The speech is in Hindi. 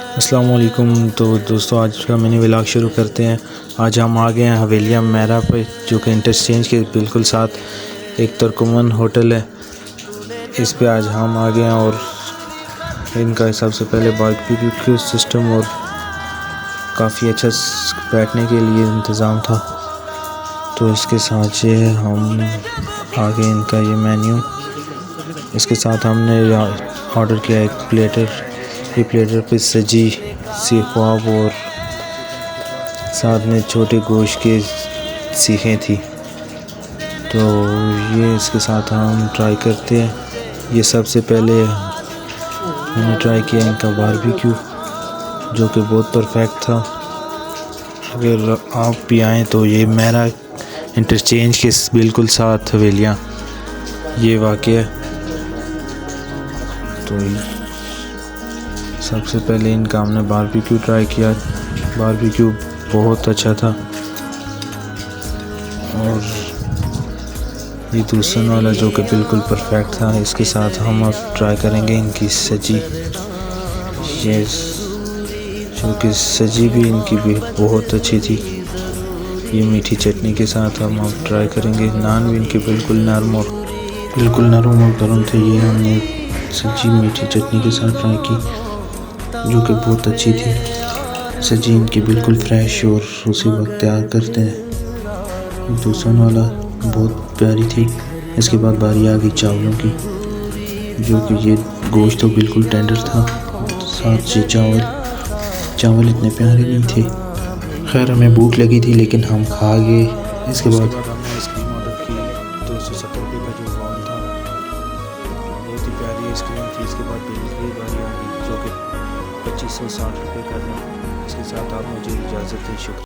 अस्सलाम वालेकुम। तो दोस्तों, आज का मिनी व्लॉग शुरू करते हैं। आज हम आ गए हैं हवेलिया मेरा पे, जो कि इंटरचेंज के बिल्कुल साथ एक तुर्कमन होटल है। इस पे आज हम आ गए हैं और इनका सबसे पहले बारबेक्यू सिस्टम और काफ़ी अच्छा बैठने के लिए इंतज़ाम था। तो इसके साथ ये हम आ गए, इनका ये मेन्यू। इसके साथ हमने ऑर्डर किया एक प्लेटर। ये प्लेटर पे सजी सी ख्वाब और साथ में छोटे गोश्त के सीखें थी। तो ये इसके साथ हम ट्राई करते हैं। ये सबसे पहले मैंने ट्राई किया इनका बारबेक्यू, जो कि बहुत परफेक्ट था। अगर आप भी आएँ तो ये मेरा इंटरचेंज के बिल्कुल साथ हवेलियाँ ये वाक़ है। तो सबसे पहले इनका हमने बारबेक्यू ट्राई किया। बारबेक्यू बहुत अच्छा था। और ये दूसरा वाला जो कि बिल्कुल परफेक्ट था। इसके साथ हम अब ट्राई करेंगे इनकी सजी, ये जो कि सजी भी इनकी भी बहुत अच्छी थी। ये मीठी चटनी के साथ हम अब ट्राई करेंगे। नान भी इनके बिल्कुल नरम और गर्म थे। ये हमने सजी मीठी चटनी के साथ ट्राई की, जो कि बहुत अच्छी थी। सब्जी इनकी बिल्कुल फ्रेश और उसी वक्त तैयार करते हैं। दूसरा वाला बहुत प्यारी थी। इसके बाद बारी आ गई चावलों की, जो कि ये गोश्त तो बिल्कुल टेंडर था, साथ से चावल इतने प्यारे नहीं थे। खैर, हमें भूख लगी थी लेकिन हम खा गए। इसके बाद हमने आइसक्रीम ऑर्डर की। 270 रुपये का जो बाउल था, बहुत ही प्यारी आइसक्रीम थी। इसके बाद डिलीवरी बारी आ गई, जो कि 2560 रुपये का था। इसके साथ आप मुझे इजाज़त दें। शुक्रिया।